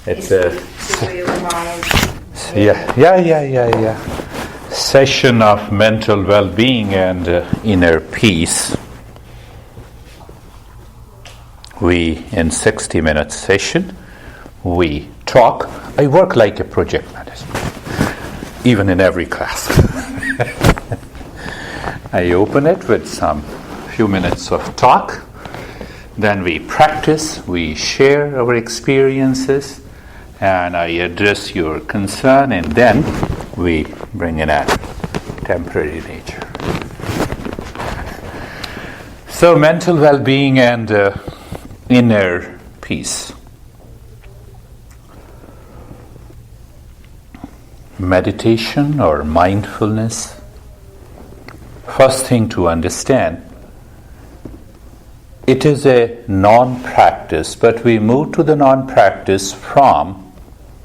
It's a session of mental well-being and inner peace. In 60-minute session, we talk. I work like a project manager, even in every class. I open it with some few minutes of talk. Then we practice, we share our experiences, and I address your concern, and then we bring in a temporary nature. So mental well-being and inner peace. Meditation or mindfulness. First thing to understand, it is a non-practice, but we move to the non-practice from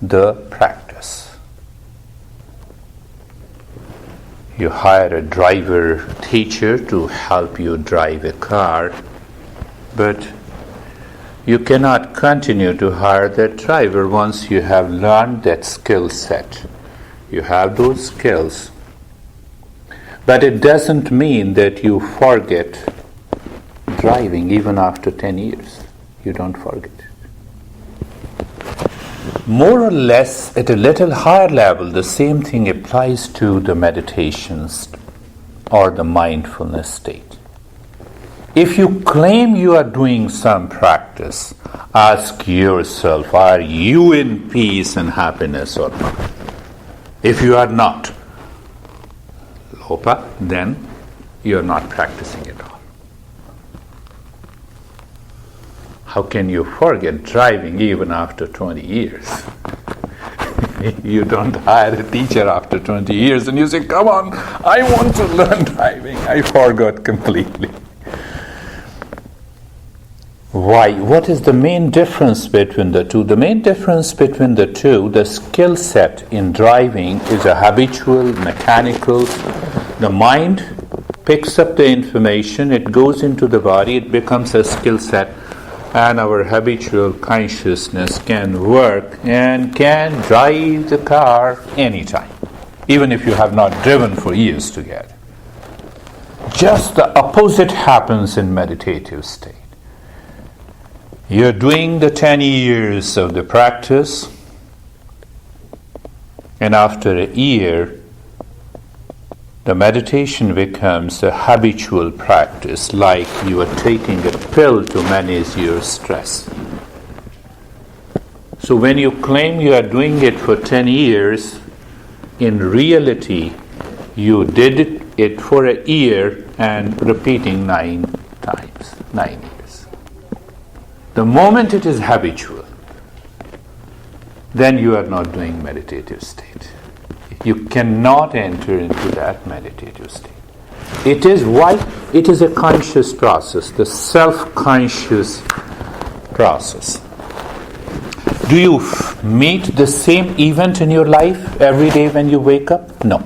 the practice. You hire a driver teacher to help you drive a car, but you cannot continue to hire that driver once you have learned that skill set. You have those skills, but it doesn't mean that you forget driving even after 10 years. You don't forget it. More or less, at a little higher level, the same thing applies to the meditations or the mindfulness state. If you claim you are doing some practice, ask yourself, are you in peace and happiness or not? If you are not, Lopa, then you are not practicing at all. How can you forget driving even after 20 years? You don't hire a teacher after 20 years and you say, come on, I want to learn driving. I forgot completely. Why? What is the main difference between the two? The main difference between the two, the skill set in driving is a habitual, mechanical. The mind picks up the information, it goes into the body, it becomes a skill set, and our habitual consciousness can work and can drive the car anytime, even if you have not driven for years together. Just the opposite happens in meditative state. You're doing the 10 years of the practice, and after a year, the meditation becomes a habitual practice, like you are taking a pill to manage your stress. So when you claim you are doing it for 10 years, in reality, you did it for a year and repeating 9 times, 9 years. The moment it is habitual, then you are not doing meditative state. You cannot enter into that meditative state. It is why it is a conscious process, the self-conscious process. Do you meet the same event in your life every day when you wake up? No.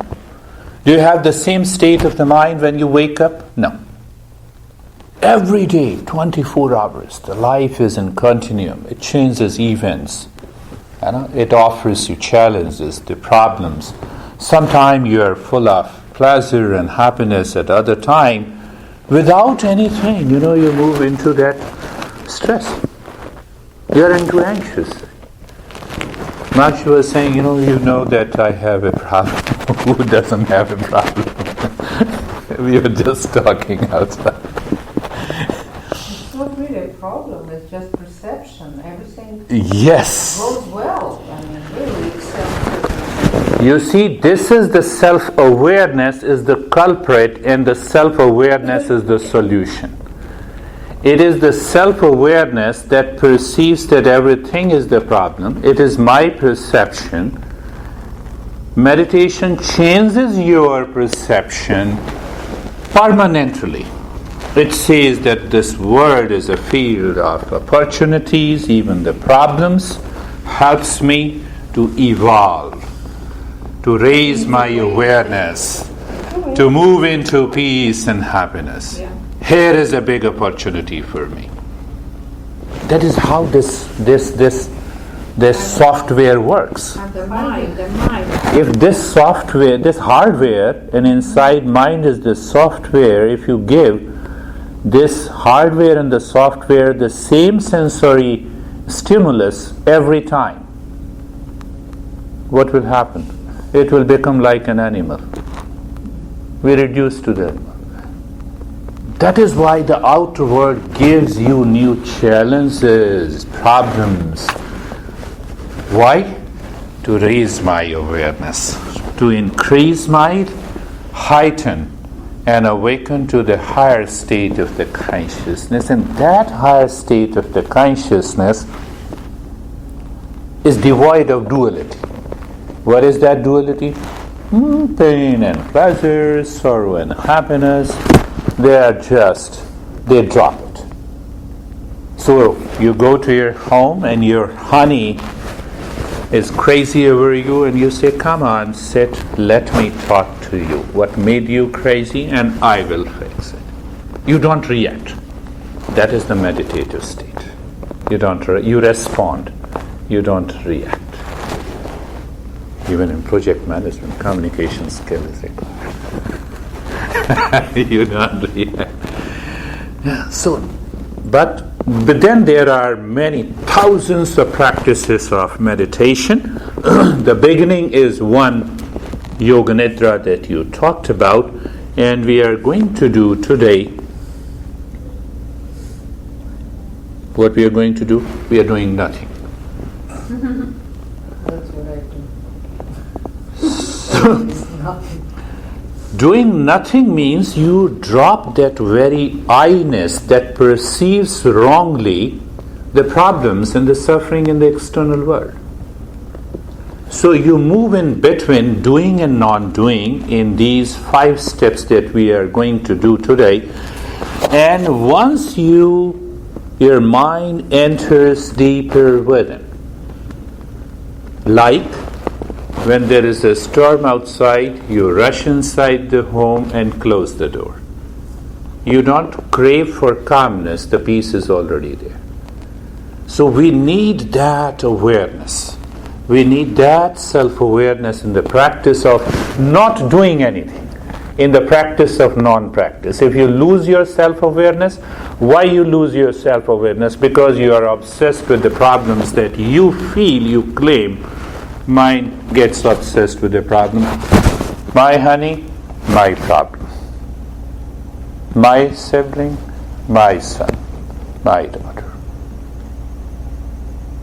Do you have the same state of the mind when you wake up? No. Every day, 24 hours, the life is in continuum. It changes events. It offers you challenges, the problems. Sometimes you are full of pleasure and happiness. At other time, without anything, you move into that stress. You are into anxious. Maharshi was saying, you know that I have a problem. Who doesn't have a problem? We were just talking outside. It's not really a problem, it's just perception. Everything yes. goes well. I mean, really, except you see, this is the self-awareness is the culprit, and the self-awareness is the solution. It is the self-awareness that perceives that everything is the problem. It is my perception. Meditation changes your perception permanently. It says that this world is a field of opportunities, even the problems helps me to evolve, to raise my awareness, to move into peace and happiness. Yeah. Here is a big opportunity for me. That is how this this software works. And the mind. If this software, this hardware, and inside mind is the software, if you give this hardware and the software the same sensory stimulus every time, what will happen? It will become like an animal. We reduce to the animal. That is why the outer world gives you new challenges, problems. Why? To raise my awareness, to increase my, heighten and awaken to the higher state of the consciousness. And that higher state of the consciousness is devoid of duality. What is that duality? Pain and pleasure, sorrow and happiness. They drop it. So you go to your home and your honey is crazy over you, and you say, come on, sit, let me talk to you. What made you crazy? And I will fix it. You don't react. That is the meditative state. You respond. You don't react. Even in project management, communication skill is required. You don't react. Yeah, but then there are many thousands of practices of meditation. The beginning is one Yoga Nidra that you talked about, and we are going to do today. What we are going to do? We are doing nothing. That's what I do. It's nothing. Doing nothing means you drop that very I-ness that perceives wrongly the problems and the suffering in the external world. So you move in between doing and non-doing in these 5 steps that we are going to do today. And once your mind enters deeper within, like when there is a storm outside, you rush inside the home and close the door. You don't crave for calmness, the peace is already there. So we need that awareness. We need that self-awareness in the practice of not doing anything, in the practice of non-practice. If you lose your self-awareness, why you lose your self-awareness? Because you are obsessed with the problems that you feel, you claim. Mind gets obsessed with the problem. My honey, my problem. My sibling, my son, my daughter.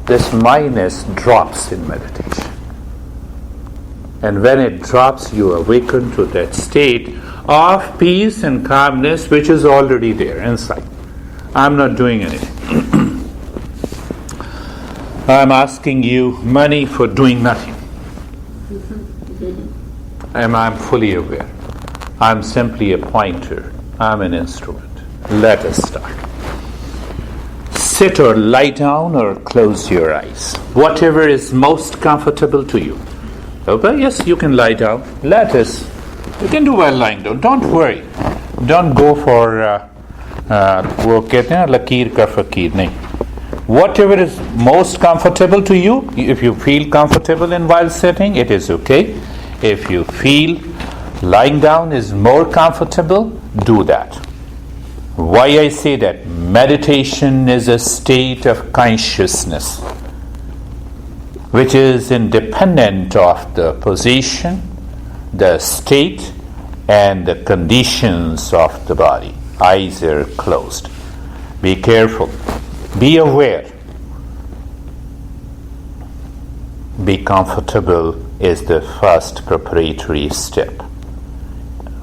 This myness drops in meditation. And when it drops, you awaken to that state of peace and calmness which is already there inside. I'm not doing anything. I'm asking you money for doing nothing. And I'm fully aware. I'm simply a pointer. I'm an instrument. Let us start. Sit or lie down or close your eyes. Whatever is most comfortable to you. Okay, yes, you can lie down. You can do while lying down. Don't worry. Don't go for वो कहते हैं लकीर का फकीर नहीं. Whatever is most comfortable to you, if you feel comfortable in while sitting, it is okay. If you feel lying down is more comfortable, do that. Why I say that? Meditation is a state of consciousness which is independent of the position, the state, and the conditions of the body. Eyes are closed. Be careful. Be aware. Be comfortable is the first preparatory step.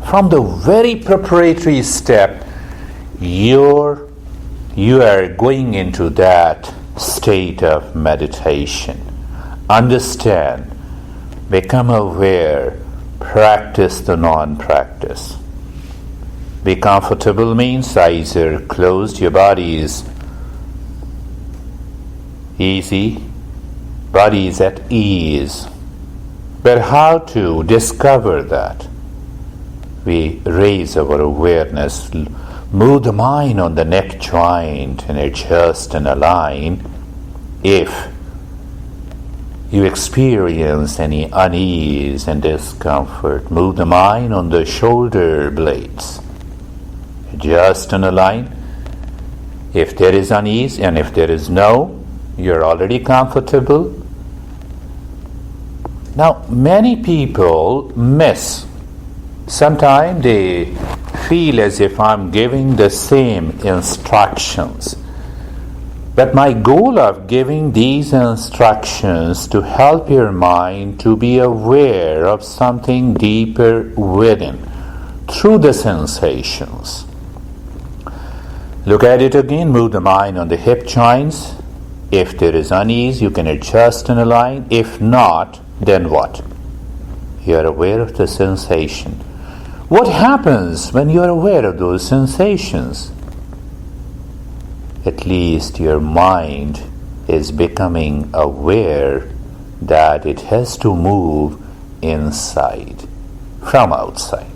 From the very preparatory step, you are going into that state of meditation. Understand, become aware, practice the non-practice. Be comfortable means eyes are closed, your body is easy, body is at ease. But how to discover that? We raise our awareness, move the mind on the neck joint and adjust and align. If you experience any unease and discomfort, move the mind on the shoulder blades. Just on a line. If there is unease and if there is no, you're already comfortable. Now, many people miss. Sometimes they feel as if I'm giving the same instructions. But my goal of giving these instructions to help your mind to be aware of something deeper within through the sensations. Look at it again, move the mind on the hip joints. If there is unease, you can adjust and align. If not, then what? You are aware of the sensation. What happens when you are aware of those sensations? At least your mind is becoming aware that it has to move inside from outside.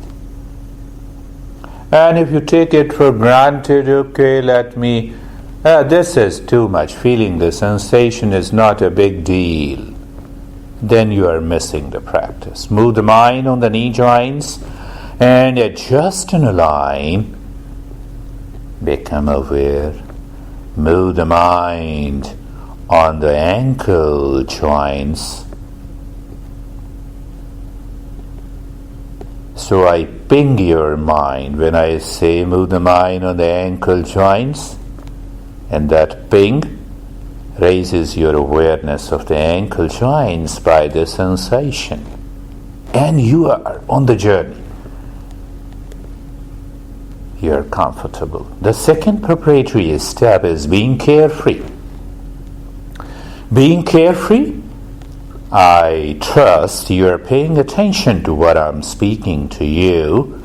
And if you take it for granted, okay, this is too much, feeling the sensation is not a big deal, then you are missing the practice. Move the mind on the knee joints and adjust and align. Become aware. Move the mind on the ankle joints. So I ping your mind when I say move the mind on the ankle joints, and that ping raises your awareness of the ankle joints by the sensation. And you are on the journey. You are comfortable. The second preparatory step is being carefree. Being carefree, I trust you are paying attention to what I'm speaking to you.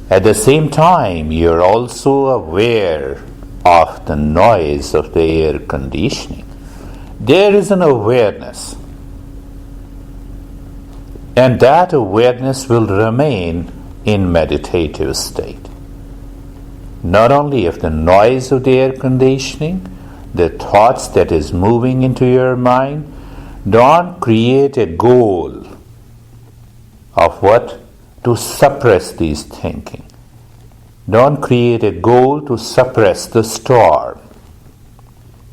At the same time, you're also aware of the noise of the air conditioning. There is an awareness. And that awareness will remain in meditative state. Not only of the noise of the air conditioning, the thoughts that is moving into your mind. Don't create a goal of what? To suppress these thinking. Don't create a goal to suppress the storm.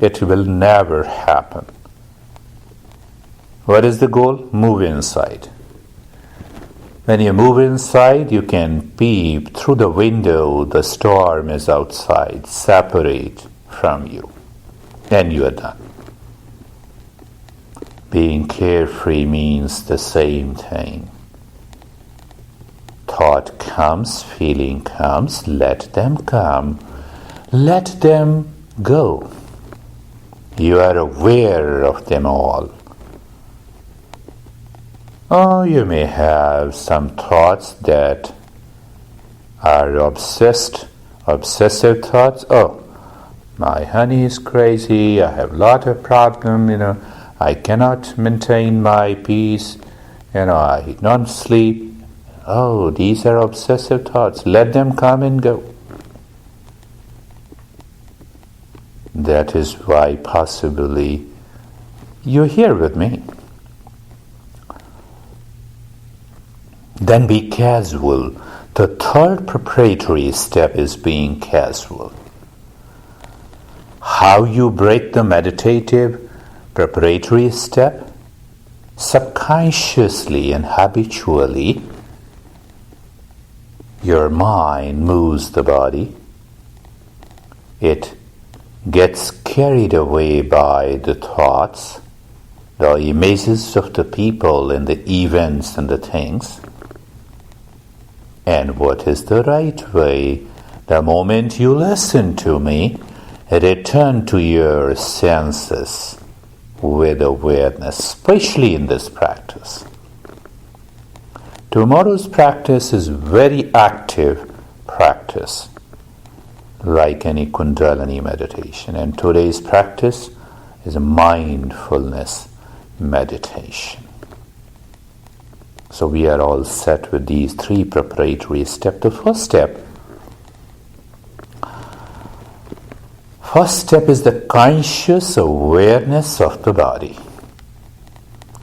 It will never happen. What is the goal? Move inside. When you move inside, you can peep through the window. The storm is outside, separate from you. And you are done. Being carefree means the same thing. Thought comes, feeling comes, let them come, let them go. You are aware of them all. Oh, you may have some thoughts that are obsessive thoughts. Oh, my honey is crazy, I have a lot of problems, I cannot maintain my peace, I don't sleep. Oh, these are obsessive thoughts. Let them come and go. That is why possibly you're here with me. Then be casual. The third preparatory step is being casual. How you break the meditative preparatory step? Subconsciously and habitually, your mind moves the body. It gets carried away by the thoughts, the images of the people and the events and the things. And what is the right way? The moment you listen to me, return to your senses with awareness, especially in this practice. Tomorrow's practice is very active practice, like any Kundalini meditation. And today's practice is a mindfulness meditation. So we are all set with these three preparatory steps. The first step is the conscious awareness of the body.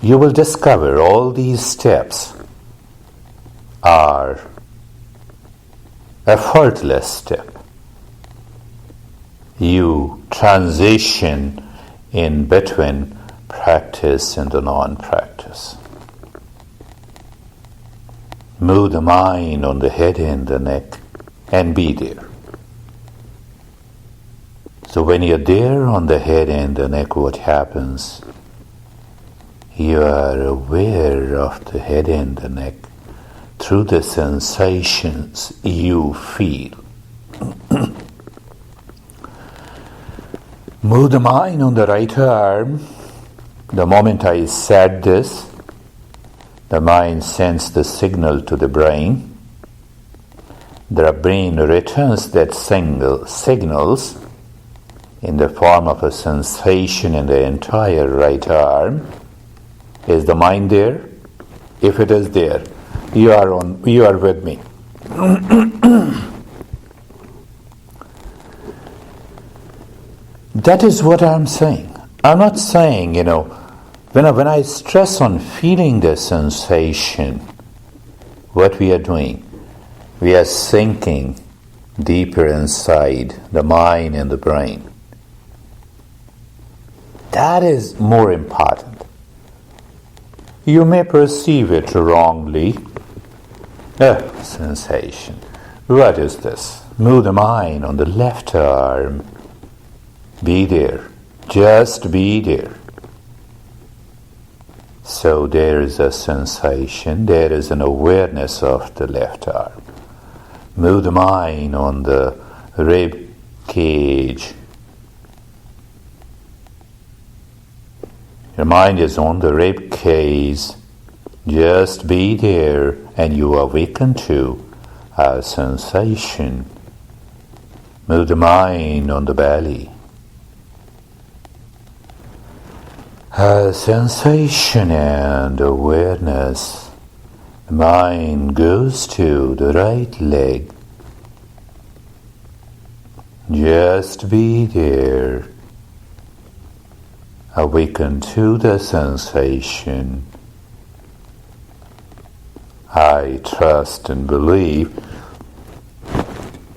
you will discover all these steps are effortless step. You transition in between practice and the non-practice. Move the mind on the head and the neck and be there. So when you're there on the head and the neck, what happens? You are aware of the head and the neck through the sensations you feel. Move the mind on the right arm. The moment I said this, the mind sends the signal to the brain. The brain returns that signals in the form of a sensation in the entire right arm. Is the mind there? If it is there, you are with me. That is what I'm saying. I'm not saying, when I stress on feeling the sensation, what we are doing, we are sinking deeper inside the mind and the brain. That is more important. You may perceive it wrongly. Sensation. What is this? Move the mind on the left arm. Be there. Just be there. So there is a sensation, there is an awareness of the left arm. Move the mind on the rib cage. Your mind is on the rib cage. Just be there and you awaken to a sensation. Move the mind on the belly. A sensation and awareness. The mind goes to the right leg. Just be there. Awaken to the sensation. I trust and believe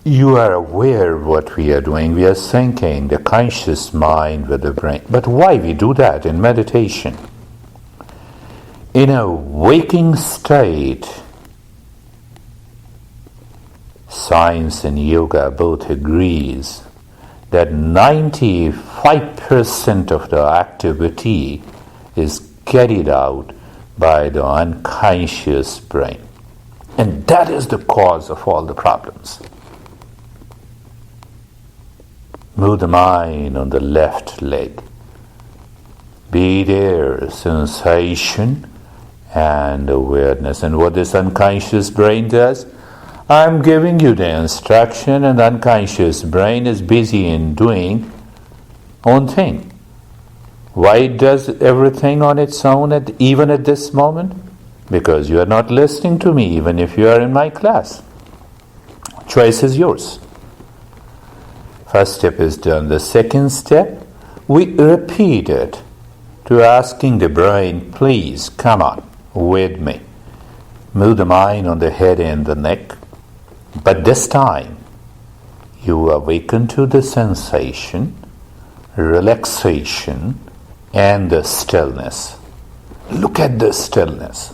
you are aware of what we are doing. We are syncing the conscious mind with the brain. But why we do that in meditation? In a waking state, science and yoga both agrees that 95% of the activity is carried out by the unconscious brain. And that is the cause of all the problems. Move the mind on the left leg. Be there, sensation and awareness. And what this unconscious brain does, I'm giving you the instruction, and the unconscious brain is busy in doing own thing. Why it does everything on its own even at this moment? Because you are not listening to me, even if you are in my class. Choice is yours. First step is done. The second step, we repeat it to asking the brain, please come on with me. Move the mind on the head and the neck. But this time, you awaken to the sensation, relaxation, and the stillness. Look at the stillness.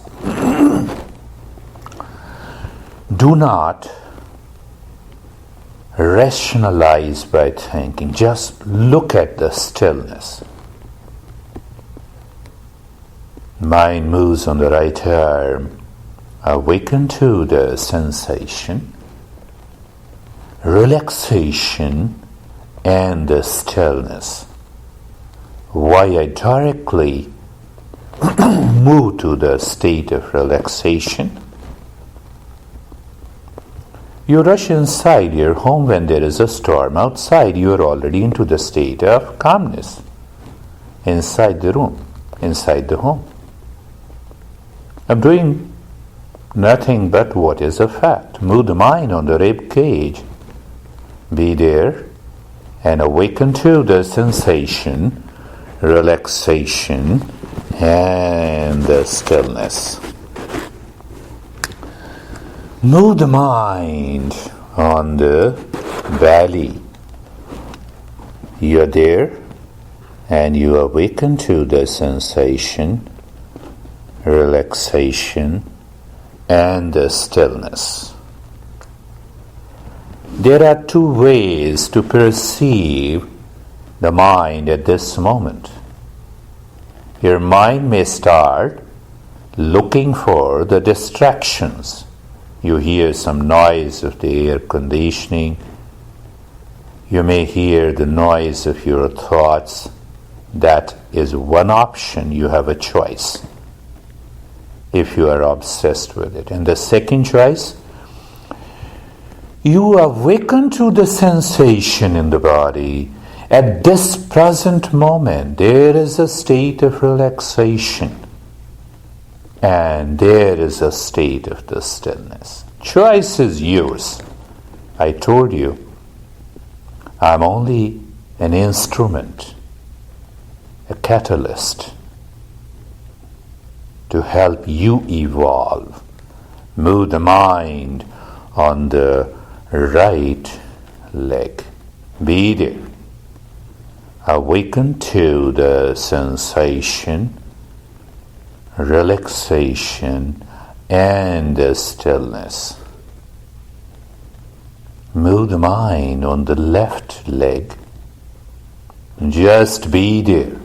Do not rationalize by thinking. Just look at the stillness. Mind moves on the right arm. Awaken to the sensation, relaxation, and the stillness. Why I directly move to the state of relaxation? You rush inside your home when there is a storm. Outside you are already into the state of calmness. Inside the room, inside the home. I'm doing nothing but what is a fact. Move the mind on the rib cage. Be there and awaken to the sensation, relaxation, and and the stillness. Move the mind on the belly. You are there and you awaken to the sensation, relaxation, and the stillness. There are two ways to perceive the mind at this moment. Your mind may start looking for the distractions. You hear some noise of the air conditioning. You may hear the noise of your thoughts. That is one option. You have a choice if you are obsessed with it. And the second choice, you awaken to the sensation in the body. At this present moment, there is a state of relaxation and there is a state of the stillness. Choice is yours. I told you, I'm only an instrument, a catalyst to help you evolve. Move the mind on the right leg. Be there. Awaken to the sensation, relaxation, and the stillness. Move the mind on the left leg. Just be there.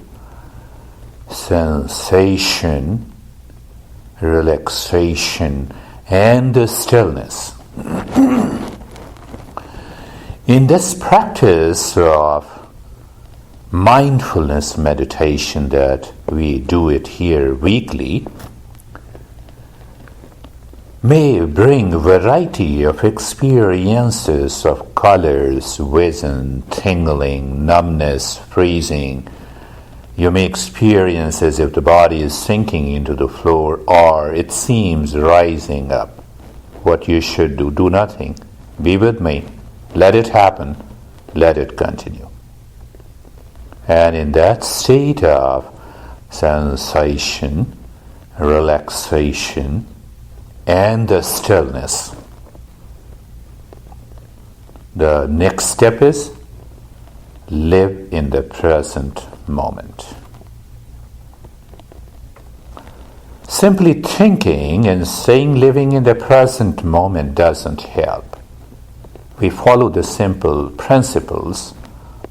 Sensation, relaxation, and the stillness. In this practice of mindfulness meditation that we do it here weekly, may bring variety of experiences of colors, vision, tingling, numbness, freezing. You may experience as if the body is sinking into the floor or it seems rising up. What you should do, do nothing. Be with me. Let it happen. Let it continue. And in that state of sensation, relaxation, and the stillness, the next step is live in the present moment. Simply thinking and saying living in the present moment doesn't help. We follow the simple principles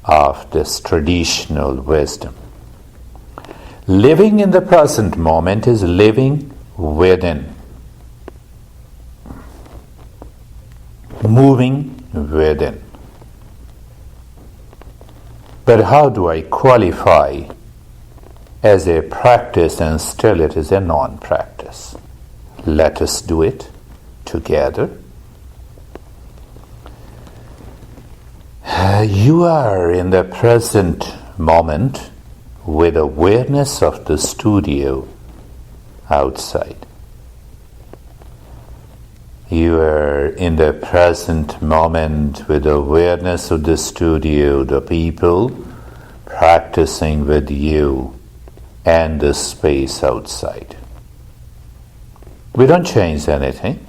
of this traditional wisdom. Living in the present moment is living within, moving within. But how do I qualify as a practice and still it is a non-practice? Let us do it together. You are in the present moment with awareness of the studio outside. You are in the present moment with awareness of the studio, the people practicing with you, and the space outside. We don't change anything.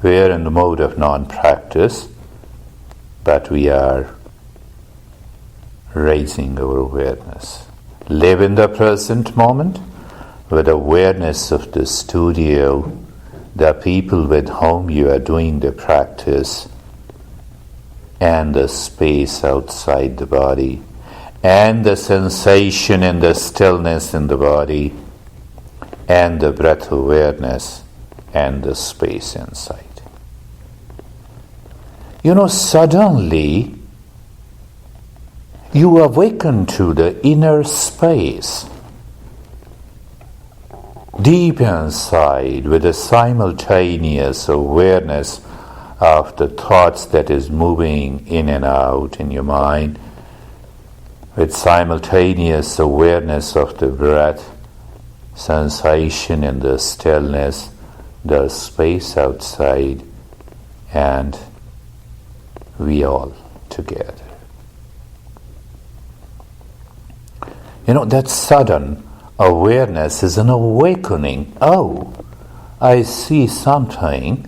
We are in the mode of non-practice, but we are raising our awareness. Live in the present moment with awareness of the studio, the people with whom you are doing the practice, and the space outside the body, and the sensation and the stillness in the body, and the breath awareness, and the space inside. Suddenly you awaken to the inner space, deep inside, with a simultaneous awareness of the thoughts that is moving in and out in your mind, with simultaneous awareness of the breath, sensation in the stillness, the space outside, and we all together. That sudden Awareness is an awakening. Oh, I see something.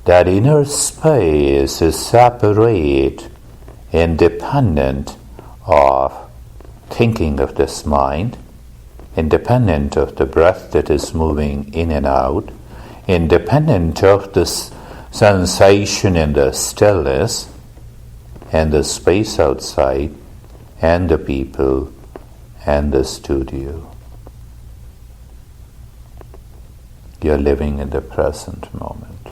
That inner space is separate, independent of thinking of this mind, independent of the breath that is moving in and out, independent of this sensation in the stillness and the space outside and the people and the studio. You're living in the present moment.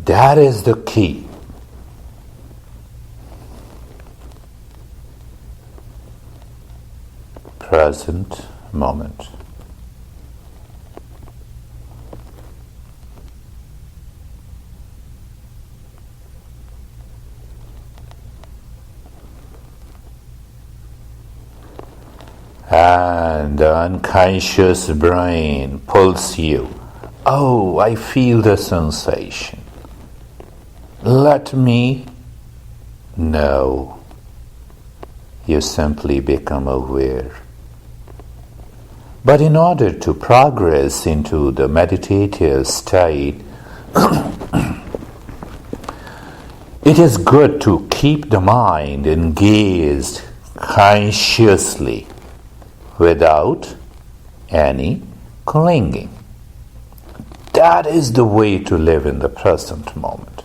That is the key. Present moment. And the unconscious brain pulls you. Oh, I feel the sensation. Let me. No. You simply become aware. But in order to progress into the meditative state, it is good to keep the mind engaged consciously without any clinging. That is the way to live in the present moment.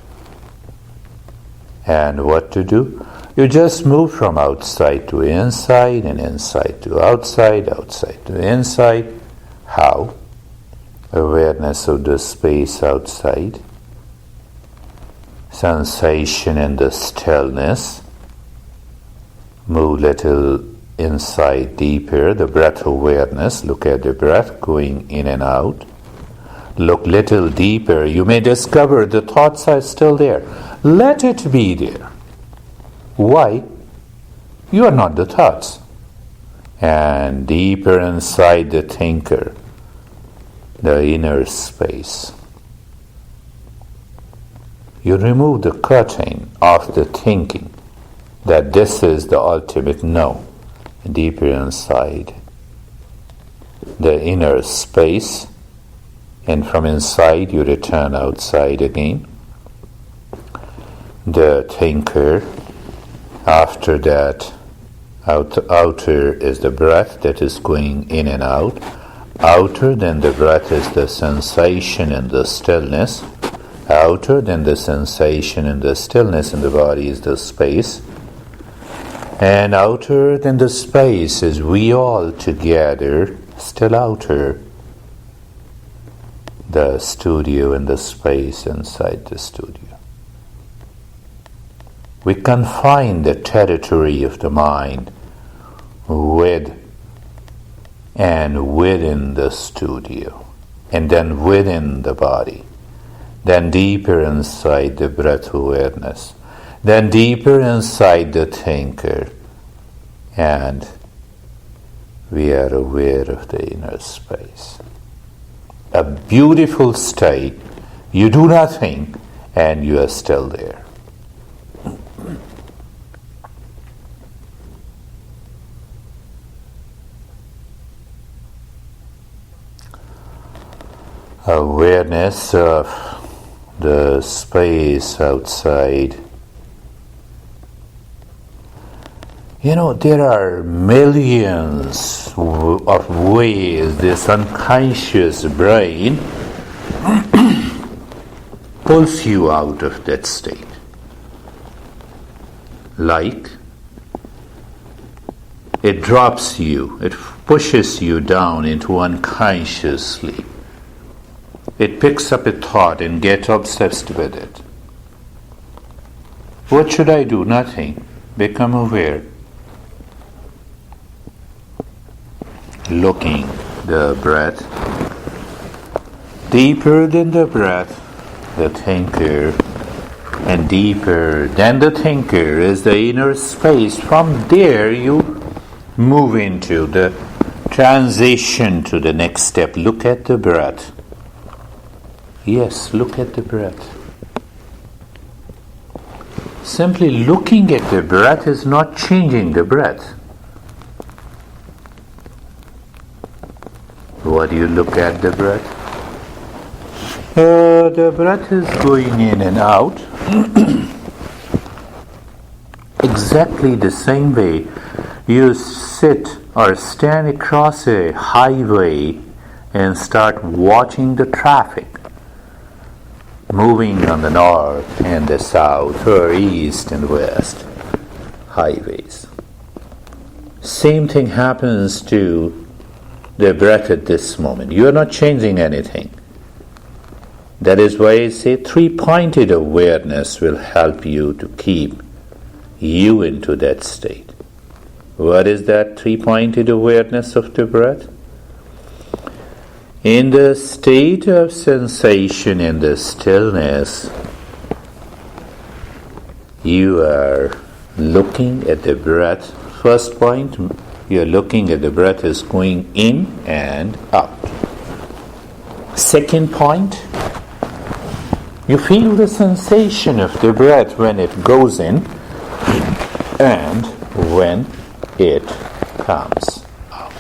And what to do? You just move from outside to inside and inside to outside, outside to inside. How? Awareness of the space outside, sensation in the stillness. Move little inside deeper, the breath awareness. Look at the breath going in and out. Look little deeper. You may discover the thoughts are still there. Let it be there. Why? You are not the thoughts. And deeper inside the thinker, the inner space. You remove the curtain of the thinking that this is the ultimate no. Deeper inside the inner space, and from inside you return outside again. The thinker, after that, outer is the breath that is going in and out. Outer than the breath is the sensation and the stillness. Outer than the sensation and the stillness in the body is the space. And outer than the space is we all together, still outer, the studio and the space inside the studio. We confine the territory of the mind with and within the studio, and then within the body, then deeper inside the breath awareness, then deeper inside the thinker, and we are aware of the inner space. A beautiful state. You do not think, and you are still there. Awareness of the space outside. You know, there are millions of ways this unconscious brain pulls you out of that state. Like, it drops you, it pushes you down into unconscious sleep. It picks up a thought and gets obsessed with it. What should I do? Nothing. Become aware. Looking the breath. Deeper than the breath, the thinker. And deeper than the thinker is the inner space. From there you move into the transition to the next step. Look at the breath. Yes, look at the breath. Simply looking at the breath is not changing the breath. what do you look at the breath? The breath is going in and out exactly the same way you sit or stand across a highway and start watching the traffic moving on the north and the south or east and west highways. Same thing happens to the breath at this moment. You are not changing anything. That is why I say three-pointed awareness will help you to keep you into that state. What is that three-pointed awareness of the breath? In the state of sensation, in the stillness, you are looking at the breath. First point, you are looking at the breath is going in and out. Second point, you feel the sensation of the breath when it goes in and when it comes out.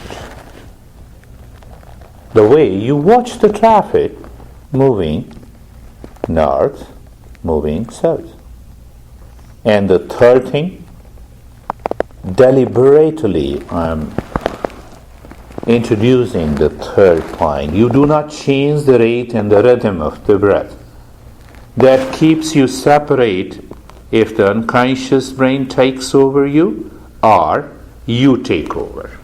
The way you watch the traffic moving north, moving south. And the third thing, deliberately I'm introducing the third point. You do not change the rate and the rhythm of the breath. That keeps you separate if the unconscious brain takes over you or you take over.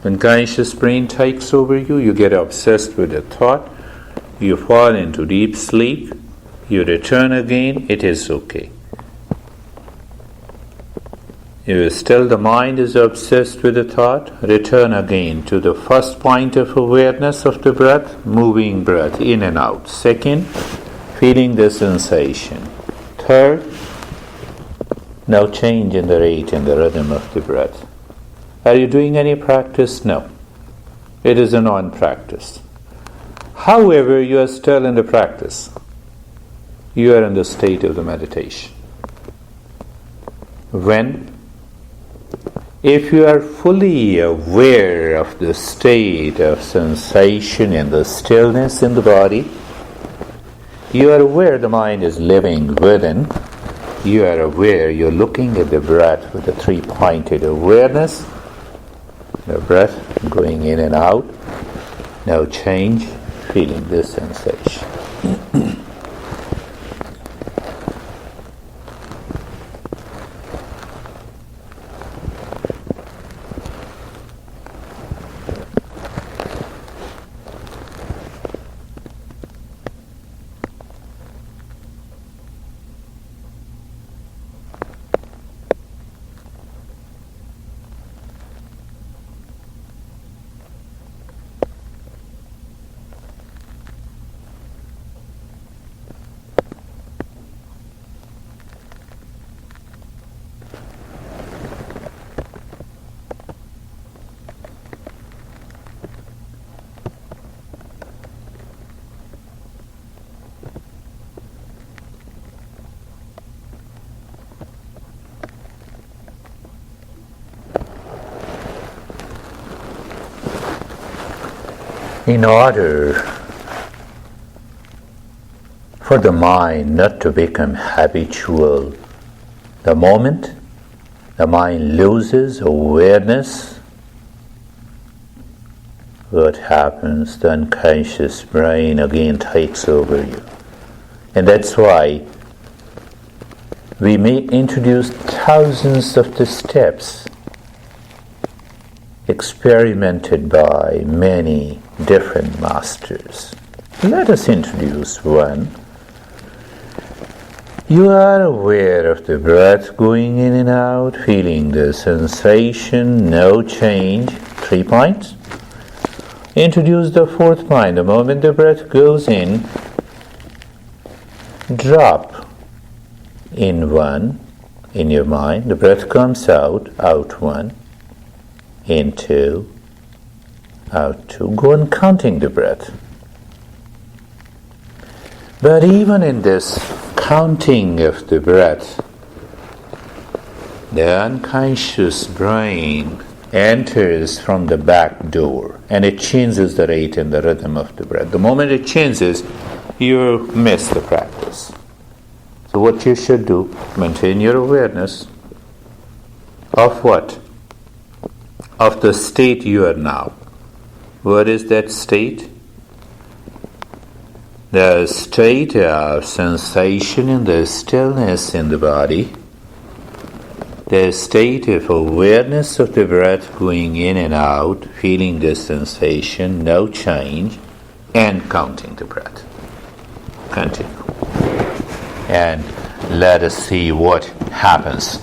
Unconscious brain takes over you, you get obsessed with a thought, you fall into deep sleep, you return again, it is okay. If still the mind is obsessed with a thought, return again to the first point of awareness of the breath, moving breath in and out. Second, feeling the sensation. Third, no change in the rate and the rhythm of the breath. Are you doing any practice? No. It is a non-practice. However, you are still in the practice. You are in the state of the meditation. If you are fully aware of the state of sensation and the stillness in the body, you are aware the mind is living within, you are aware you're looking at the breath with a three-pointed awareness, the breath going in and out, no change, feeling this sensation. In order for the mind not to become habitual, the moment the mind loses awareness, what happens? The unconscious brain again takes over you. And that's why we may introduce thousands of the steps experimented by many different masters. Let us introduce one. You are aware of the breath going in and out, feeling the sensation, no change. 3 points. Introduce the fourth point. The moment the breath goes in, drop in one in your mind. The breath comes out, out one, in two, out two. Go on counting the breath. But even in this counting of the breath, The unconscious brain enters from the back door and it changes the rate and the rhythm of the breath. The moment it changes, you miss the practice. So what you should do, maintain your awareness of what? Of the state you are now. What is that state? The state of sensation in the stillness in the body, the state of awareness of the breath going in and out, feeling the sensation, no change, and counting the breath. Continue. And let us see what happens.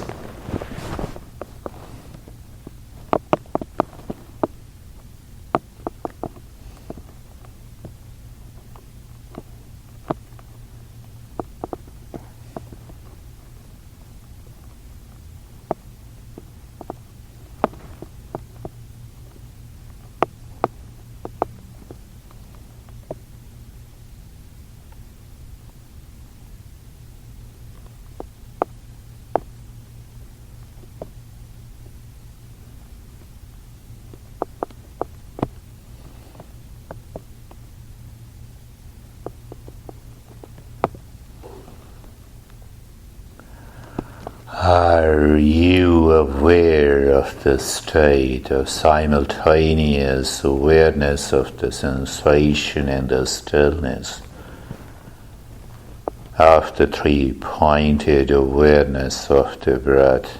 Are you aware of the state of simultaneous awareness of the sensation and the stillness, of the three-pointed awareness of the breath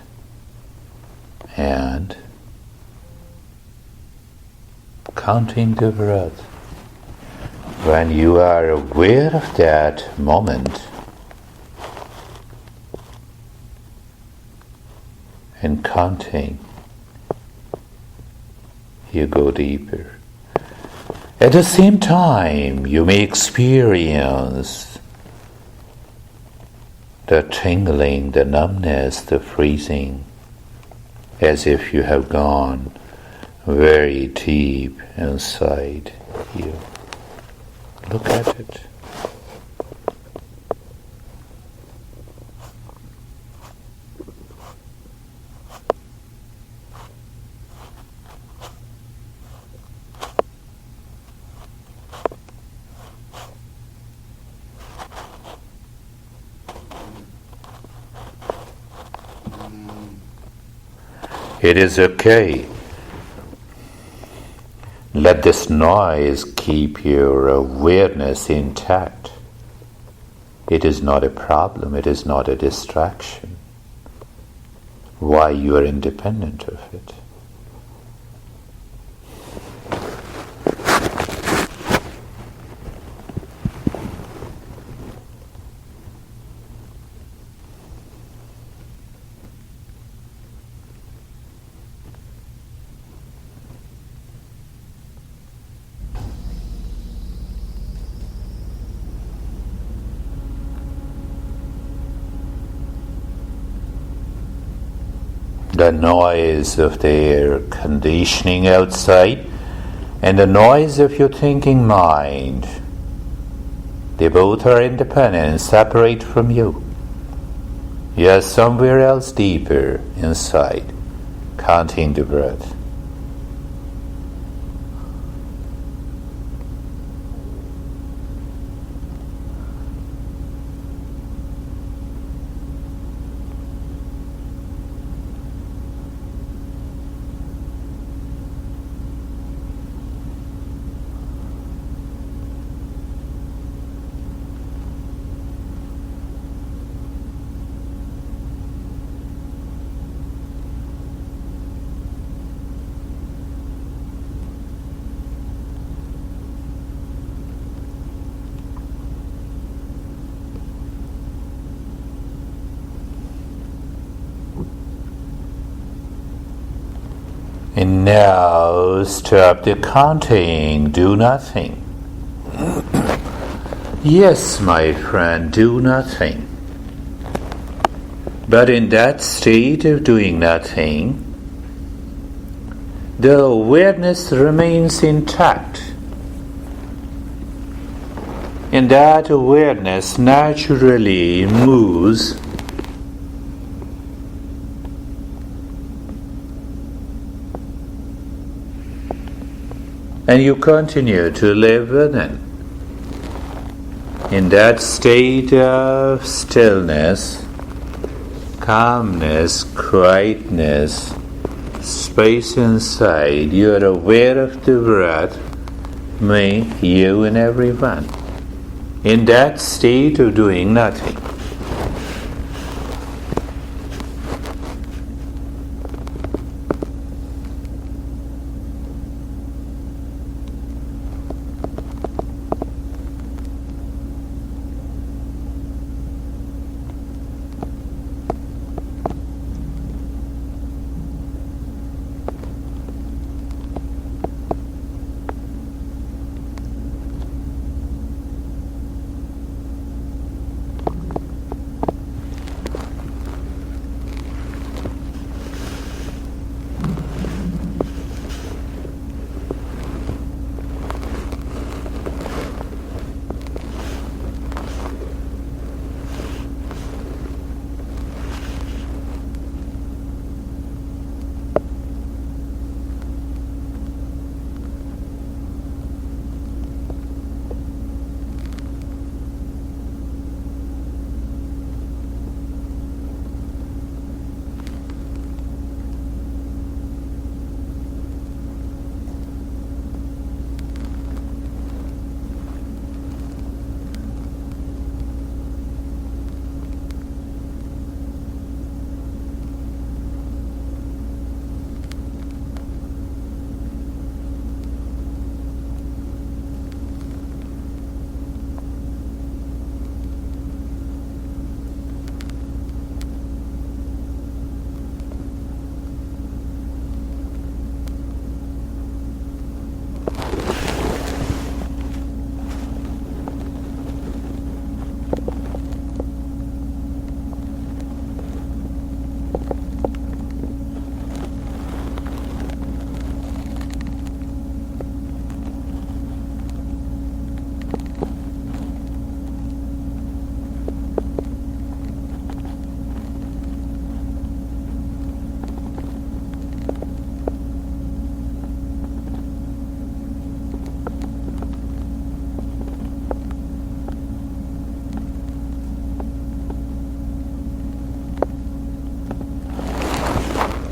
and counting the breath? When you are aware of that moment, and counting, you go deeper. At the same time, you may experience the tingling, the numbness, the freezing, as if you have gone very deep inside you. Look at it. It is okay. Let this noise keep your awareness intact. It is not a problem, it is not a distraction. Why you are independent of it? The noise of the air conditioning outside and the noise of your thinking mind, they both are independent and separate from you. You are somewhere else deeper inside, counting the breath. And now stop the counting, do nothing. Yes, my friend, do nothing. But in that state of doing nothing, the awareness remains intact. And that awareness naturally moves and you continue to live within. In that state of stillness, calmness, quietness, space inside, you are aware of the breath, me, you and everyone. In that state of doing nothing.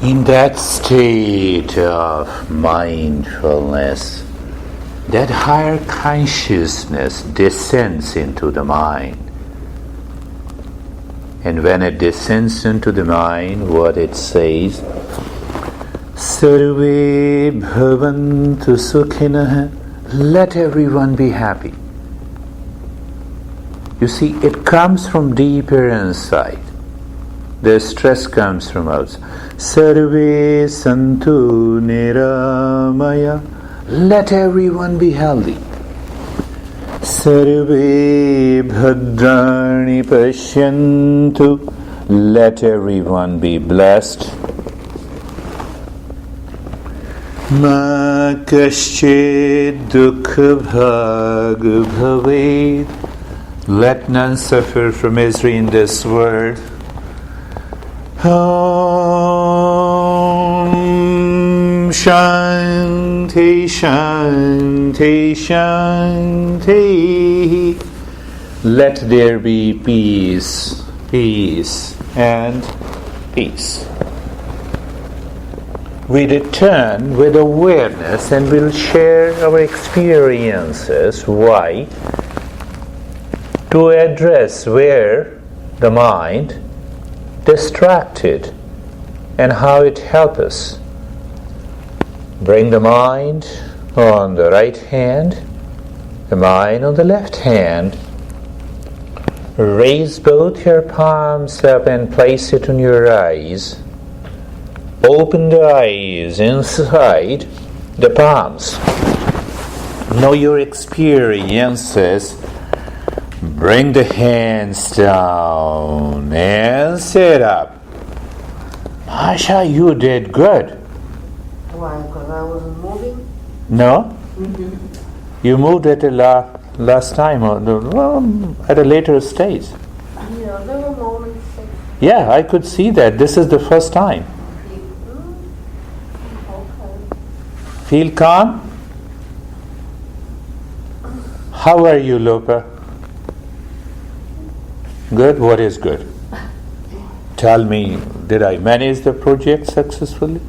In that state of mindfulness, that higher consciousness descends into the mind. And when it descends into the mind, what it says, Sarve bhavantu sukhinah, let everyone be happy. You see, it comes from deeper inside. The stress comes from outside. Sarve santu niramaya, let everyone be healthy. Sarve bhadrani pashyantu, let everyone be blessed. Ma kaschid dukha bhag bhaved, let none suffer from misery in this world. Om Shanti Shanti Shanti. Let there be peace, peace and peace. We return with awareness and we'll share our experiences. Why? To address where the mind distracted and how it helps us. Bring the mind on the right hand, the mind on the left hand. Raise both your palms up and place it on your eyes. Open the eyes inside the palms. Know your experiences. Bring the hands down and sit up. Masha, you did good. Why? Because I wasn't moving? No? You moved at the last time, or at a later stage. Yeah, there were moments. Yeah, I could see that. This is the first time. Okay. Feel calm? How are you, Lopa? Good? What is good? Tell me, did I manage the project successfully?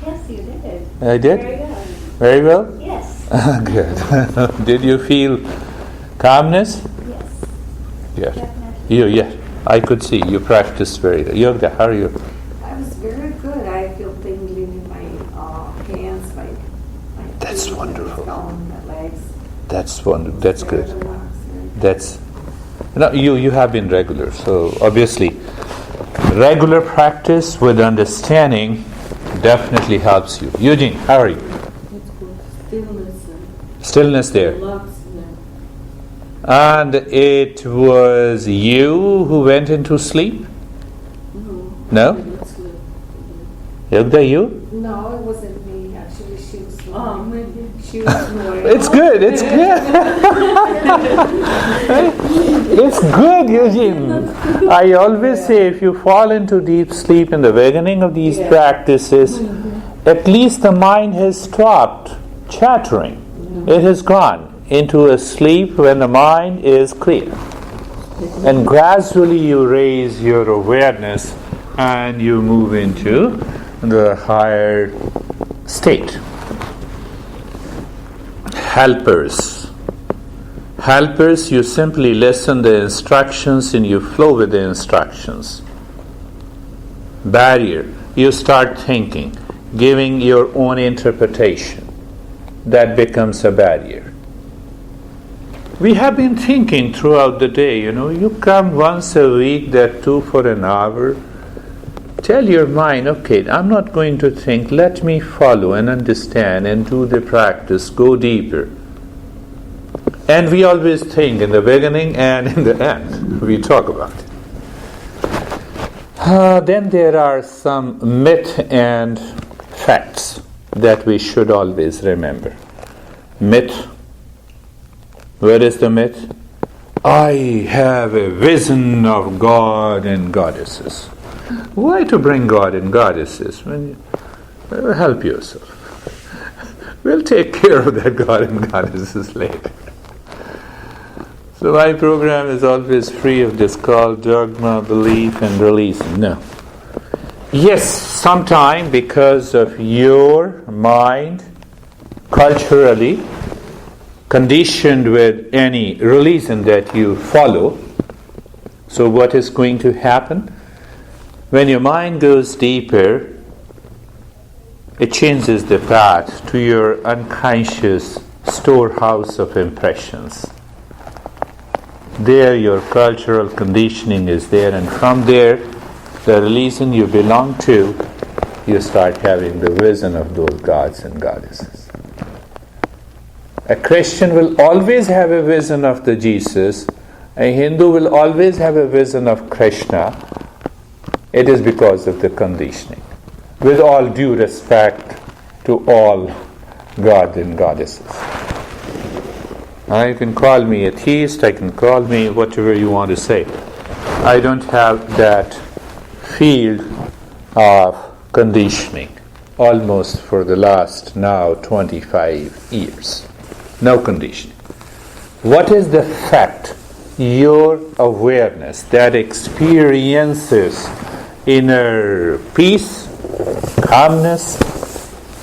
Yes, you did. I did? Very well. Very well? Yes. Good. Did you feel calmness? Yes. Yes. Definitely. Yes. I could see you practiced very well. Yoga, how are you? I was very good. I feel tingling in my hands, my That's feet, wonderful. my legs. That's wonderful. That's Very good. relaxing. That's no, you have been regular, so obviously regular practice with understanding definitely helps you. Eugene, how are you? It's good. Stillness and Stillness there. relaxing. And it was you who went into sleep? No? It's good. Yoga, you? No, it wasn't me. Actually, she was snoring. Oh, maybe. She was snoring. It's good, it's good. It's good, Eugene. I always say if you fall into deep sleep in the beginning of these practices, at least the mind has stopped chattering. It has gone into a sleep when the mind is clear. And gradually you raise your awareness and you move into the higher state. Helpers, you simply listen the instructions and you flow with the instructions. Barrier, you start thinking, giving your own interpretation. That becomes a barrier. We have been thinking throughout the day, you come once a week, that too for an hour. Tell your mind, okay, I'm not going to think, let me follow and understand and do the practice, go deeper. And we always think in the beginning and in the end, we talk about it. Then there are some myth and facts that we should always remember. Myth. Where is the myth? I have a vision of God and goddesses. Why to bring God and goddesses when you help yourself? We'll take care of that God and goddesses later. So my program is always free of this called dogma, belief, and release. No. Yes, sometime because of your mind culturally conditioned with any religion that you follow. So what is going to happen? When your mind goes deeper, it changes the path to your unconscious storehouse of impressions. There your cultural conditioning is there, and from there, the religion you belong to, you start having the vision of those gods and goddesses. A Christian will always have a vision of the Jesus. A Hindu will always have a vision of Krishna. It is because of the conditioning. With all due respect to all gods and goddesses. You can call me a theist, I can call me whatever you want to say. I don't have that field of conditioning almost for the last now 25 years. No conditioning. What is the fact? Your awareness that experiences inner peace, calmness,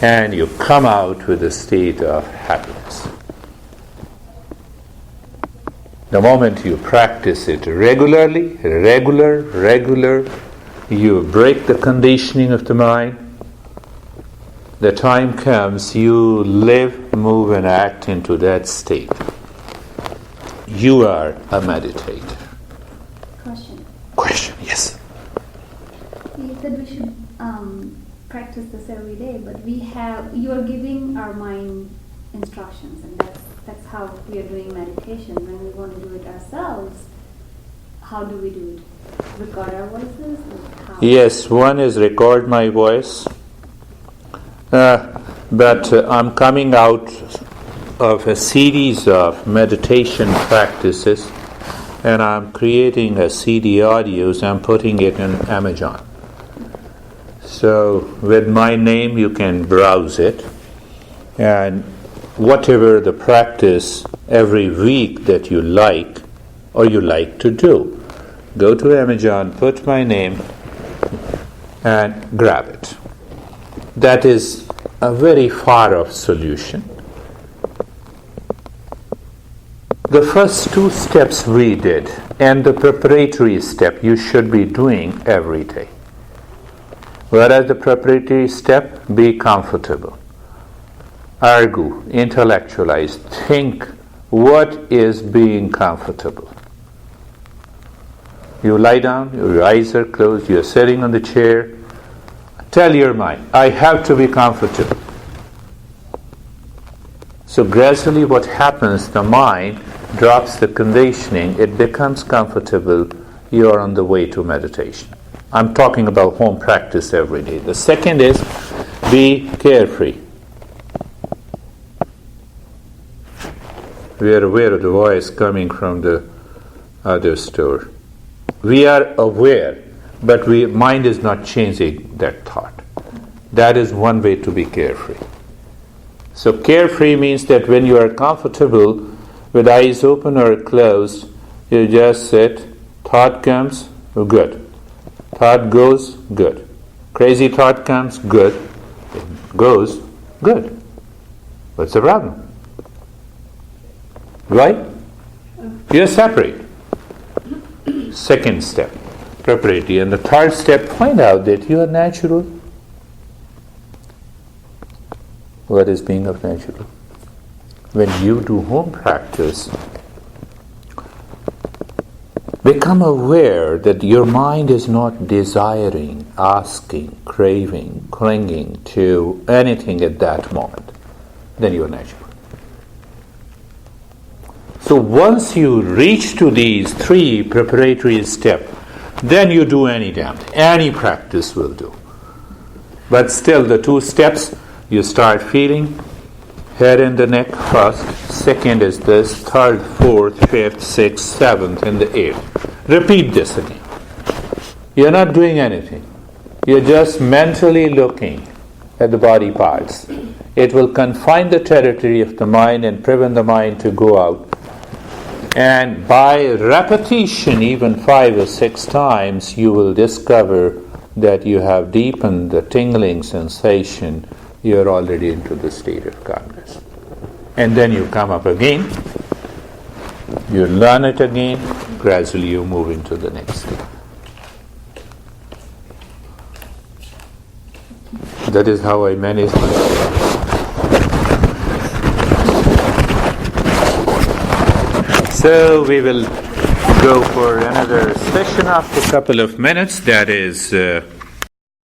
and you come out with a state of happiness. The moment you practice it regularly, you break the conditioning of the mind. The time comes, you live, move, and act into that state. You are a meditator. Question, yes. You said we should practice this every day, but you are giving our mind instructions, and that's how we are doing meditation. When we want to do it ourselves, how do we do it? Record our voices? How? Yes, one is record my voice. But I'm coming out of a series of meditation practices, and I'm creating a CD audios. I'm putting it in Amazon. So with my name you can browse it, and whatever the practice every week that you like or you like to do. Go to Amazon, put my name, and grab it. That is a very far-off solution. The first two steps we did, and the preparatory step you should be doing every day. Whereas the preparatory step, be comfortable. Argue, intellectualize, think what is being comfortable. You lie down, your eyes are closed, you are sitting on the chair. Tell your mind, I have to be comfortable. So gradually what happens, the mind drops the conditioning, it becomes comfortable, you are on the way to meditation. I'm talking about home practice every day. The second is be carefree. We are aware of the voice coming from the other store. We are aware, but mind is not changing that thought. That is one way to be carefree. So carefree means that when you are comfortable, with eyes open or closed, you just sit, thought comes, good. Thought goes, good. Crazy thought comes, good. It goes, good. What's the problem? Right? You're separate. Second step, preparatory. And the third step, find out that you are natural. What is being of natural? When you do home practice, become aware that your mind is not desiring, asking, craving, clinging to anything at that moment. Then you are natural. So once you reach to these three preparatory steps, then you do any damn thing. Any practice will do. But still the two steps, you start feeling head and the neck first, second is this, third, fourth, fifth, sixth, seventh, and the eighth. Repeat this again. You're not doing anything. You're just mentally looking at the body parts. It will confine the territory of the mind and prevent the mind to go out. And by repetition, even 5 or 6 times, you will discover that you have deepened the tingling sensation. You are already into the state of calmness. And then you come up again, you learn it again, gradually you move into the next step. That is how I manage myself. So we will go for another session after a couple of minutes. That is